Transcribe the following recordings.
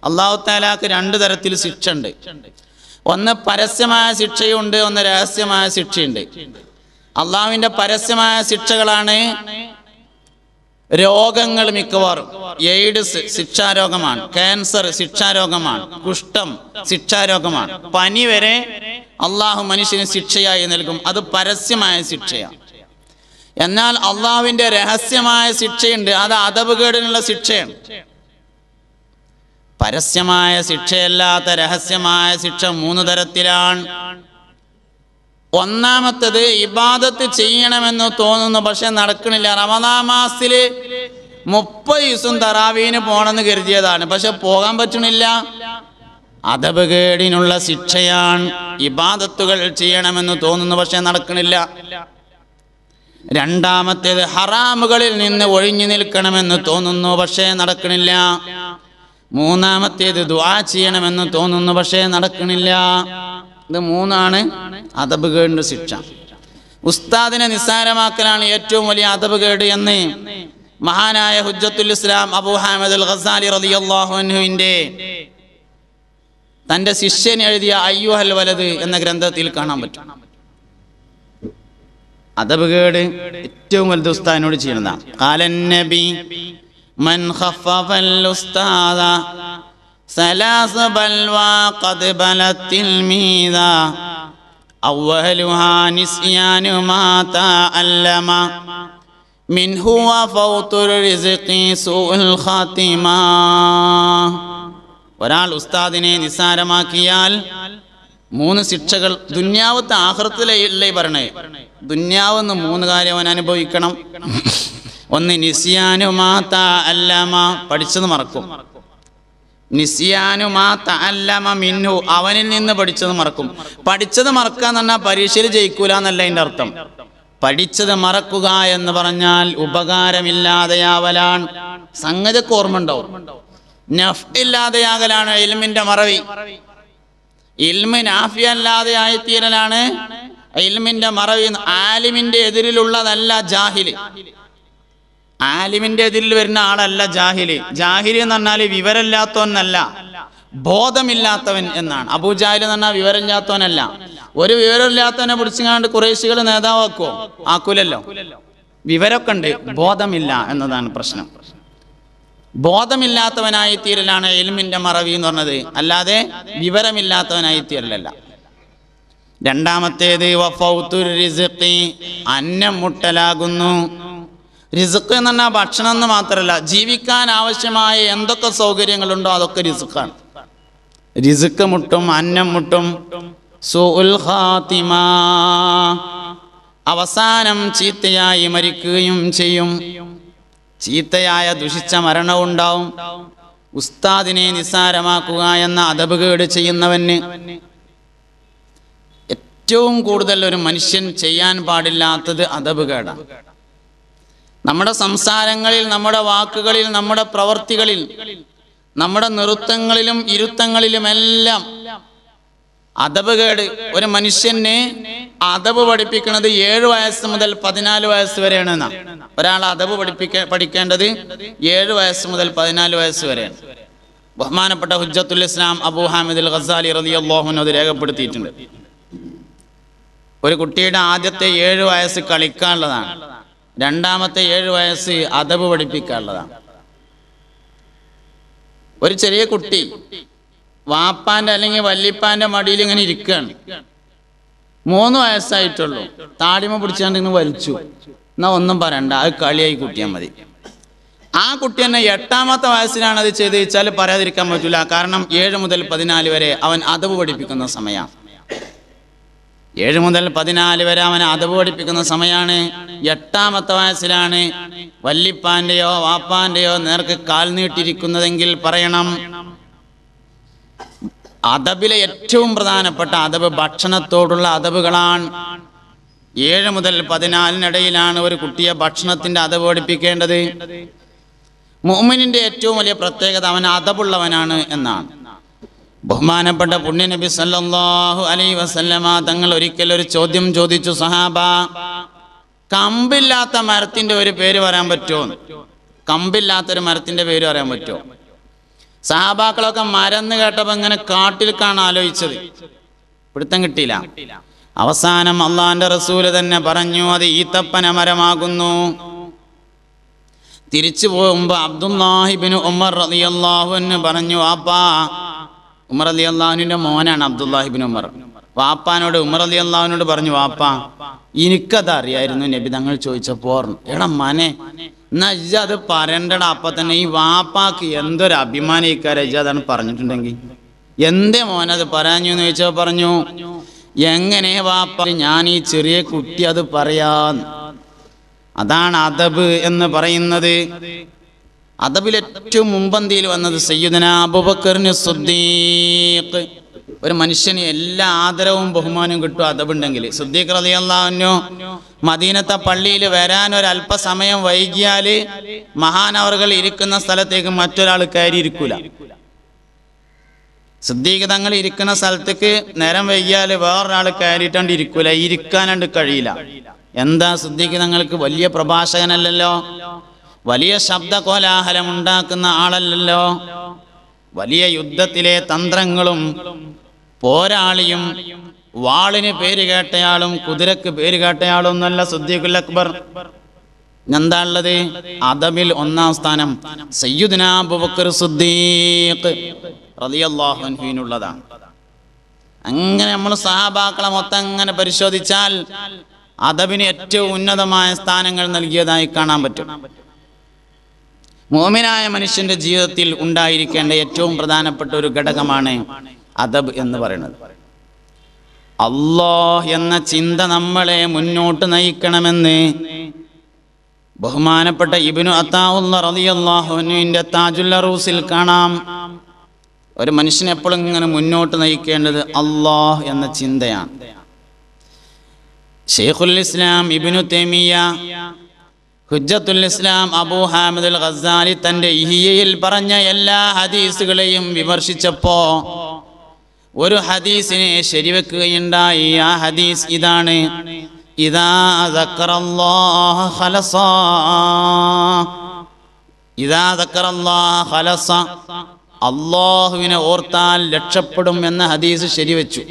അല്ലാഹു തആലാക്ക് രണ്ട് തരത്തിൽ ശിക്ഷ ഉണ്ട്. ഒന്ന് പരസ്യമായ ശിക്ഷയുണ്ട്, ഒന്ന് രഹസ്യമായ ശിക്ഷയുണ്ട്. അള്ളാഹുവിന്റെ പരസ്യമായ ശിക്ഷകളാണ് രോഗങ്ങൾ. മിക്കവാറും എയ്ഡ്സ് ശിക്ഷാരോഗമാണ്, ക്യാൻസർ ശിക്ഷാരോഗമാണ്, കുഷ്ഠം ശിക്ഷാരോഗമാണ്, പനി വരെ അള്ളാഹു മനുഷ്യന് ശിക്ഷയായി നൽകും. അത് പരസ്യമായ ശിക്ഷയാണ്. എന്നാൽ അള്ളാഹുവിന്റെ രഹസ്യമായ ശിക്ഷയുണ്ട്, അത് അദബുകേടിനുള്ള ശിക്ഷയാണ്. പരസ്യമായ ശിക്ഷയല്ലാത്ത രഹസ്യമായ ശിക്ഷ 3 തരത്തിലാണ്. ഒന്നാമത്തേത് ഇബാദത്ത് ചെയ്യണമെന്ന് തോന്നുന്നു, പക്ഷെ നടക്കണില്ല. റമദാൻ മാസത്തിൽ 30 ദിവസം തറാവീന് പോണെന്ന് കരുതിയതാണ്, പക്ഷെ പോകാൻ പറ്റണില്ല. അദബുകേടിനുള്ള ശിക്ഷയാണ്. ഇബാദത്തുകൾ ചെയ്യണമെന്ന് തോന്നുന്നു, പക്ഷെ നടക്കണില്ല. രണ്ടാമത്തേത് ഹറാമുകളിൽ നിന്ന് ഒഴിഞ്ഞു നിൽക്കണമെന്ന് തോന്നുന്നു, പക്ഷേ നടക്കണില്ല. മൂന്നാമത്തേത് ദുആ ചെയ്യണമെന്ന് തോന്നുന്നു, പക്ഷേ നടക്കണില്ല. ഇത് 3 അദബുകേടിന്റെ ശിക്ഷ. ഉസ്താദിനെ നിസ്സാരമാക്കലാണ് ഏറ്റവും വലിയ അദബുകേട് എന്ന് മഹാനായ ഹുജ്ജത്തുൽ ഇസ്ലാം അബൂ ഹാമിദ് അൽ ഗസാലി റളിയല്ലാഹു അൻഹുവിന്റെ തന്റെ ശിഷ്യൻ എഴുതിയ അയ്യുഹൽ വലദ് എന്ന ഗ്രന്ഥത്തിൽ കാണാൻ പറ്റും. അദബുകേട് ഏറ്റവും വലുത് ഉസ്താദിനോട് ചെയ്യുന്നതാണ്. ഖാലൻ നബി മൻ ഖഫഫൽ ഉസ്താദ സലാസ് ബൽവാ ഖദ് ബലത്തിൽ മീദാ അവ്വലുഹാ നിസ്യാനു മാ തഅല്ലമ മിൻഹു വഫൗതുർ റിസ്ഖി സൂഉൽ ഖാതിമ. ഒരാൾ ഉസ്താദിനെ നിസ്സാരമാക്കിയാൽ 3 ശിക്ഷകൾ. ദുന്യാവത്തെ ആഖിറത്തിലേ പറയണേ. ദുന്യാവെന്ന് 3 കാര്യം അവൻ അനുഭവിക്കണം. ഒന്ന് നിസ്യാനു മാ തഅല്ലമ, പഠിച്ചത് മറക്കും. നിസ്യാനു മാ തഅല്ലമ മിൻഹു, അവനിൽ നിന്ന് പഠിച്ചത് മറക്കും. പഠിച്ചത് മറക്കാന്ന് പറഞ്ഞാൽ പരീക്ഷയിൽ ജയിക്കൂല എന്നല്ല അതിൻ്റെ അർത്ഥം. പഠിച്ചത് മറക്കുക എന്ന് പറഞ്ഞാൽ ഉപകാരമില്ലാതെയാവലാണ്. സംഗതിക്ക് ഓർമ്മ ഉണ്ടാവും. നഫ് ഇല്ലാതെയാകലാണ് ഇൽമിന്റെ മറവി. ഇൽമ നാഫിയല്ലാതെ ആയിത്തീരലാണ് ഇൽമിന്റെ മറവി. ആലിമിന്റെ എതിരിലുള്ളതല്ല ജാഹില്. ആലിമിന്റെ എതിരിൽ വരുന്ന ആളല്ല ജാഹില്. ജാഹില് എന്ന് പറഞ്ഞാൽ വിവരമില്ലാത്തവനല്ല, ബോധമില്ലാത്തവൻ എന്നാണ്. അബൂജാഹിൽ എന്ന് പറഞ്ഞാൽ വിവരമില്ലാത്തവനല്ല. ഒരു വിവരമില്ലാത്തവനെ പിടിച്ചുകൊണ്ട് ഖുറൈശികൾ നേതാവാക്കുവോ? ആക്കൂലല്ലോ. വിവരമൊക്കെ ഉണ്ട്, ബോധമില്ല എന്നതാണ് പ്രശ്നം. ബോധമില്ലാത്തവനായി തീരലാണ് ഇൽമിന്റെ മറവി എന്ന് പറഞ്ഞത്, അല്ലാതെ വിവരമില്ലാത്തവനായി തീരലല്ല. രണ്ടാമത്തേത് വഫൗതുർ റിസ്ഖി, അന്നം മുട്ടലാകുന്നു. റിസ്ഖ് എന്ന് പറഞ്ഞാൽ ഭക്ഷണം എന്ന് മാത്രമല്ല, ജീവിക്കാൻ ആവശ്യമായ എന്തൊക്കെ സൗകര്യങ്ങളുണ്ടോ അതൊക്കെ റിസ്ഖാണ്. റിസ്ഖ് മുട്ടും, അന്നം മുട്ടും. സൂഉൽ ഖാതിമ, അവസാനം ചീത്തയായി മരിക്കുകയും ചെയ്യും. ചീത്തയായ ദുഷിച്ച മരണവും ഉണ്ടാവും. ഉസ്താദിനെ നിസ്സാരമാക്കുക എന്ന അദബുകേട് ചെയ്യുന്നവന് ഏറ്റവും കൂടുതൽ ഒരു മനുഷ്യൻ ചെയ്യാൻ പാടില്ലാത്തത് അദബുകേടാണ്. നമ്മുടെ സംസാരങ്ങളിൽ, നമ്മുടെ വാക്കുകളിൽ, നമ്മുടെ പ്രവർത്തികളിൽ, നമ്മുടെ നൃത്തങ്ങളിലും ഇരുത്തങ്ങളിലുമെല്ലാം അദബുകേട്. ഒരു മനുഷ്യന് അദബ് പഠിപ്പിക്കുന്നത് 7 വയസ്സ് മുതൽ 14 വയസ്സ് വരെയാണ്. ഒരാൾ അദബ് പഠിക്കേണ്ടത് 7 വയസ്സ് മുതൽ 14 വയസ്സ് വരെയാണ്. ബഹുമാനപ്പെട്ട ഹുജ്ജത്തുൽ ഇസ്ലാം അബൂ ഹാമിദ് അൽ ഗസാലി റളിയല്ലാഹു അൻഹു അത് രേഖപ്പെടുത്തിയിട്ടുണ്ട്. ഒരു കുട്ടിയുടെ ആദ്യത്തെ 7 വയസ്സ് കളിക്കാനുള്ളതാണ്, രണ്ടാമത്തെ 7 വയസ്സ് അദബ് പഠിപ്പിക്കാനുള്ളതാണ്. ഒരു ചെറിയ കുട്ടി വാപ്പാന്റെ അല്ലെങ്കിൽ വല്യപ്പാന്റെ മടിയിൽ ഇങ്ങനെ ഇരിക്കുകയാണ്. 3 വയസ്സായിട്ടുള്ളൂ. താടിമ പിടിച്ചാണ്ട് ഇങ്ങനെ വലിച്ചു. എന്നാ ഒന്നും പറയണ്ട, അത് കളിയായി കൂട്ടിയാൽ മതി. ആ കുട്ടി തന്നെ 8ാമത്തെ വയസ്സിലാണ് അത് ചെയ്ത് വെച്ചാൽ പറയാതിരിക്കാൻ പറ്റില്ല. കാരണം 7 മുതൽ 14 വരെ അവൻ അദബ് പഠിപ്പിക്കുന്ന സമയമാണ്. 7 മുതൽ 14 വരെ അവൻ അദബ് പഠിപ്പിക്കുന്ന സമയമാണ്. 8ാമത്തെ വയസ്സിലാണ് വല്യപ്പാന്റെയോ വാപ്പാന്റെയോ നേർക്ക് കാൽ നീട്ടിരിക്കുന്നതെങ്കിൽ പറയണം. അദബിലെ ഏറ്റവും പ്രധാനപ്പെട്ട അദബ് ഭക്ഷണത്തോടുള്ള അദബുകളാണ്. 7 മുതൽ 14 ഒരു കുട്ടിയെ ഭക്ഷണത്തിന്റെ അദബ് പഠിപ്പിക്കേണ്ടത്. മുഅ്മിനിന്റെ ഏറ്റവും വലിയ പ്രത്യേകത അവൻ അദബുള്ളവനാണ് എന്നാണ്. ബഹുമാനപ്പെട്ട പുണ്യനബി സല്ലല്ലാഹു അലൈഹി വസല്ലമ തങ്ങൾ ഒരിക്കൽ ഒരു ചോദ്യം ചോദിച്ചു, സഹാബ, കമ്പില്ലാത്ത മരത്തിന്റെ ഒരു പേര് പറയാൻ പറ്റുമോ? കമ്പില്ലാത്തൊരു മരത്തിന്റെ പേര് പറയാൻ പറ്റുമോ? സഹാബാക്കളൊക്കെ മരന്ന് കേട്ടപ്പോൾ ഇങ്ങനെ കാട്ടിൽക്കാണ് ആലോചിച്ചത്, പിടുത്തം കിട്ടിയില്ല. അവസാനം അള്ളാന്റെ റസൂല് തന്നെ പറഞ്ഞു അത് ഈത്തപ്പന മരമാകുന്നു. തിരിച്ചു പോകുമ്പോൾ അബ്ദുല്ലാഹിബ്നു ഉമർ റളിയല്ലാഹു അൻഹു പറഞ്ഞു, വാപ്പാ, ഉമർ റളിയല്ലാഹുവിന്റെ മോനാണ് അബ്ദുല്ലാഹിബ്നു ഉമർ. വാപ്പാനോട് ഉമർ റളിയല്ലാഹുവിനോട് പറഞ്ഞു, വാപ്പാ എനിക്കത് അറിയായിരുന്നു നബി തങ്ങൾ ചോദിച്ചപ്പോ. എടാ മനെ, എന്നാ ഇജ്ജ് അത് പറയണ്ടടാ. അപ്പൊ തന്നെ ഈ വാപ്പാക്ക് എന്തൊരു അഭിമാനിക്കാരെ ഇജ്ജ് അതാണ് പറഞ്ഞിട്ടുണ്ടെങ്കിൽ. എന്തേ മോനത് പറയാഞ്ഞു എന്ന് ചോദിച്ചപ്പോ പറഞ്ഞു, എങ്ങനെ വാപ്പ ഞാൻ ഈ ചെറിയ കുട്ടി അത് പറയാന്ന്. അതാണ് അദബ് എന്ന് പറയുന്നത്. അദബിൽ ഏറ്റവും മുമ്പന്തിയിൽ വന്നത് സയ്യിദുനാ അബൂബക്കറിന് സിദ്ദീഖ്. ഒരു മനുഷ്യന് എല്ലാ ആദരവും ബഹുമാനവും കിട്ടും അദബുണ്ടെങ്കിൽ. സിദ്ദീഖ് റളിയല്ലാഹു അൻഹു മദീനത്തെ പള്ളിയിൽ വരാൻ ഒരല്പസമയം വൈകിയാൽ മഹാനവറുകൾ ഇരിക്കുന്ന സ്ഥലത്തേക്ക് മറ്റൊരാൾ കയറി ഇരിക്കൂല. സിദ്ദീഖ് തങ്ങൾ ഇരിക്കുന്ന സ്ഥലത്തേക്ക് നേരം വൈകിയാൽ വേറൊരാൾ കയറിയിട്ടാണ്ട് ഇരിക്കൂല, ഇരിക്കാനാണ്ട് കഴിയില്ല. എന്താ, സിദ്ദീഖ് തങ്ങൾക്ക് വലിയ പ്രഭാഷകനല്ലല്ലോ, വലിയ ശബ്ദ കോലാഹലം ഉണ്ടാക്കുന്ന ആളല്ലല്ലോ, വലിയ യുദ്ധത്തിലെ തന്ത്രങ്ങളും പോരാളിയും വാളിന് പേര് കേട്ടയാളും കുതിരക്ക് പേര് കേട്ടയാളും എന്നല്ല സിദ്ദീഖുൽ അക്ബർ. എന്താ ഉള്ളത്? അദബിൽ ഒന്നാം സ്ഥാനം സയ്യിദുനാ അബൂബക്കർ സിദ്ദീഖ് റളിയല്ലാഹു അൻഹുവിനുള്ളതാണ്. അങ്ങനെ നമ്മൾ സഹാബാക്കളെ മൊത്തം അങ്ങനെ പരിശോധിച്ചാൽ അദബിന് ഏറ്റവും ഉന്നതമായ സ്ഥാനങ്ങൾ നൽകിയതായി കാണാൻ പറ്റും. മുഅ്മിനായ മനുഷ്യന്റെ ജീവിതത്തിൽ ഉണ്ടായിരിക്കേണ്ട ഏറ്റവും പ്രധാനപ്പെട്ട ഒരു ഘടകമാണ് അദബ് എന്ന് പറയുന്നത്. അല്ലാഹ് എന്ന ചിന്ത നമ്മളെ മുന്നോട്ട് നയിക്കണമെന്ന് ബഹുമാനപ്പെട്ട ഇബ്നു അത്താഉല്ലാഹ് റളിയല്ലാഹു അൻഹുവിന്റെ താജുൽ അറൂസിൽ കാണാം. ഒരു മനുഷ്യനെ എപ്പോഴും ഇങ്ങനെ മുന്നോട്ട് നയിക്കേണ്ടത് അല്ലാഹ് എന്ന ചിന്തയാണ്. ശൈഖുൽ ഇസ്ലാം ഇബ്നു തൈമിയ്യ, ഹുജ്ജത്തുൽ ഇസ്ലാം അബൂ ഹാമിദ് അൽ ഗസ്സാലി തന്റെ ഇഹിയയിൽ പറഞ്ഞ എല്ലാ ഹദീസുകളെയും വിമർശിച്ചപ്പോ ഒരു ഹദീസിനെ ശരിവെക്കുകയുണ്ടായി. ആ ഹദീസ് ഇതാണ്: ഇദാ ദക്കറല്ലാഹ ഖലസ, ഇദാ ദക്കറല്ലാഹ ഖലസ, അല്ലാഹുവിനെ ഓർത്താൽ രക്ഷപ്പെടും എന്ന ഹദീസ് ശരിവെച്ചു.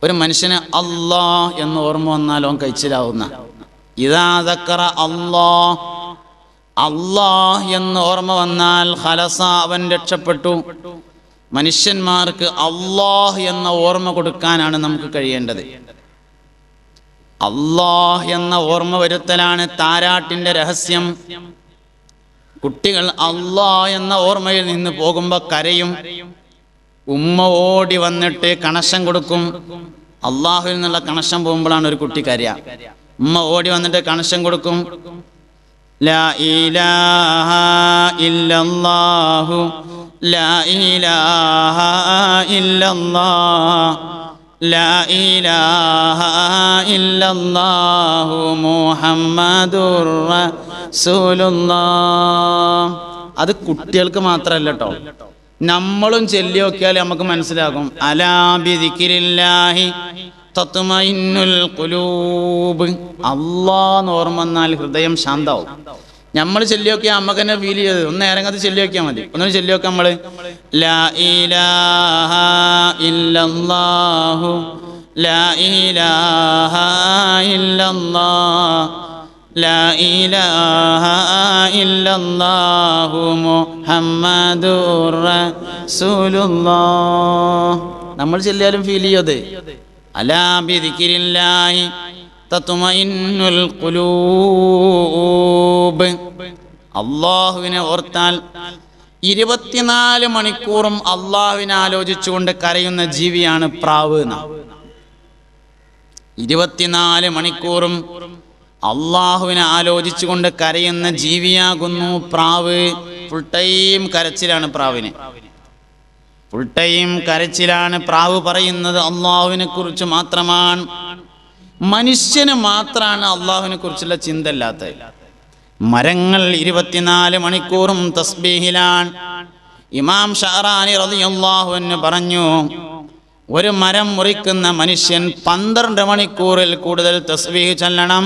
ഒരു മനുഷ്യന് അല്ലാഹ് എന്ന് ഓർമ്മ വന്നാൽ അവൻ കഴിച്ചിലാവുന്ന. ഇദാ ദക്കറ അല്ലാഹ്, അല്ലാഹ് എന്ന് ഓർമ്മ വന്നാൽ ഖലസ, അവൻ രക്ഷപ്പെട്ടു. മനുഷ്യന്മാർക്ക് അല്ലാഹ് എന്ന ഓർമ്മ കൊടുക്കാനാണ് നമുക്ക് കഴിയേണ്ടത്. അല്ലാഹ് എന്ന ഓർമ്മ വരുത്തലാണ് താരാട്ടിന്റെ രഹസ്യം. കുട്ടികൾ അല്ലാഹ് എന്ന ഓർമ്മയിൽ നിന്ന് പോകുമ്പോൾ കരയും. ഉമ്മ ഓടി വന്നിട്ട് കണക്ഷൻ കൊടുക്കും. അല്ലാഹുവിൽ നിന്നുള്ള കണക്ഷൻ പോകുമ്പോഴാണ് ഒരു കുട്ടി കരയ. ഉമ്മ ഓടി വന്നിട്ട് കണക്ഷൻ കൊടുക്കും. ലാ ഇലാഹ ഇല്ലല്ലാഹു, ലാ ഇലാഹ ഇല്ലല്ലാഹ്, ലാ ഇലാഹ ഇല്ലല്ലാഹു മുഹമ്മദുർ റസൂലുള്ളാഹ്. അത് കുട്ടികൾക്ക് മാത്രമല്ല കേട്ടോ, നമ്മളും ചൊല്ലി നോക്കിയാൽ നമുക്ക് മനസ്സിലാകും. അലാ ബിദിക്രില്ലാഹി തത്മഇന്നുൽ ഖുലൂബ്. അല്ലാഹ് എന്ന് ഓർമ്മ വന്നാൽ ഹൃദയം ശാന്താവും. നമ്മൾ ചൊല്ലി നോക്കിയാൽ നമുക്ക് തന്നെ ഫീൽ ചെയ്ത് ഒന്ന് നേരങ്ങത്ത് ചൊല്ലി നോക്കിയാൽ മതി. ഒന്ന് ചൊല്ലി നോക്കാം നമ്മള്. ലാ ഇലാഹ ഇല്ലല്ലാഹു, ലാ ഇലാഹ ഇല്ലല്ലാഹ്, ലാ ഇലാഹ ഇല്ലല്ലാഹു മുഹമ്മദുർ റസൂലുള്ളാഹ്. നമ്മൾ ചൊല്ലിയാലും ഫീൽ ചെയ്യത്. അലാ ബിദിക്രില്ലാഹി തത്മഇന്നുൽ ഖുലൂബ്. അല്ലാഹുവിനെ ഓർത്താൽ 24 മണിക്കൂറും അല്ലാഹുവിനെ ആലോചിച്ചുകൊണ്ട് കരയുന്ന ജീവിയാണ് പ്രാവ്. 24 മണിക്കൂറും അല്ലാഹുവിനെ ആലോചിച്ചുകൊണ്ട് കരയുന്ന ജീവിയാകുന്നു പ്രാവ്. ഫുൾ ടൈം കരച്ചിലാണ് പ്രാവിന്, ഫുൾ ടൈം കരച്ചിലാണ്. പ്രാവ് പറയുന്നത് അല്ലാഹുവിനെ കുറിച്ച് മാത്രമാണ്. മനുഷ്യന് മാത്രമാണ് അല്ലാഹുവിനെ കുറിച്ചുള്ള ചിന്ത ഇല്ലാത്തത്. മരങ്ങൾ 24 മണിക്കൂറും തസ്ബീഹിലാണ്. ഇമാം ഷഅറാനി റളിയല്ലാഹു അൻഹു പറഞ്ഞു, ഒരു മരം മുറിക്കുന്ന മനുഷ്യൻ 12 മണിക്കൂറിൽ കൂടുതൽ തസ്ബീഹ് ചൊല്ലണം.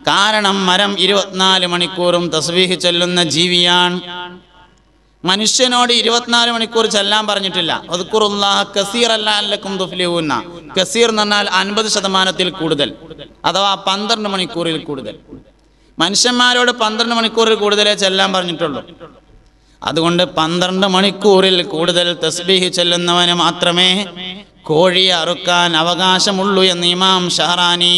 കാരണം മരം 24 മണിക്കൂറും തസ്ബീഹ് ചൊല്ലുന്ന ജീവിയാണ്. മനുഷ്യനോട് 24 മണിക്കൂർ ചെല്ലാൻ പറഞ്ഞിട്ടില്ല. അദ്കുറുല്ലാഹ കസീറൻ ലഅല്ലക്കും തുഫ്ലിഹൂന. കസീർ എന്ന് പറഞ്ഞാൽ 50% കൂടുതൽ, അഥവാ 12 മണിക്കൂറിൽ കൂടുതൽ. മനുഷ്യന്മാരോട് 12 മണിക്കൂറിൽ കൂടുതലേ ചെല്ലാൻ പറഞ്ഞിട്ടുള്ളൂ. അതുകൊണ്ട് 12 മണിക്കൂറിൽ കൂടുതൽ തസ്ബീഹ് ചെല്ലുന്നവന് മാത്രമേ കോഴിയെ അറുക്കാൻ അവകാശമുള്ളൂ എന്ന് ഇമാം ഷഹറാനി.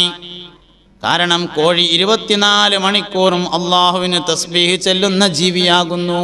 കാരണം കോഴി 24 മണിക്കൂറും അള്ളാഹുവിന് തസ്ബീഹ് ചെല്ലുന്ന ജീവിയാകുന്നു.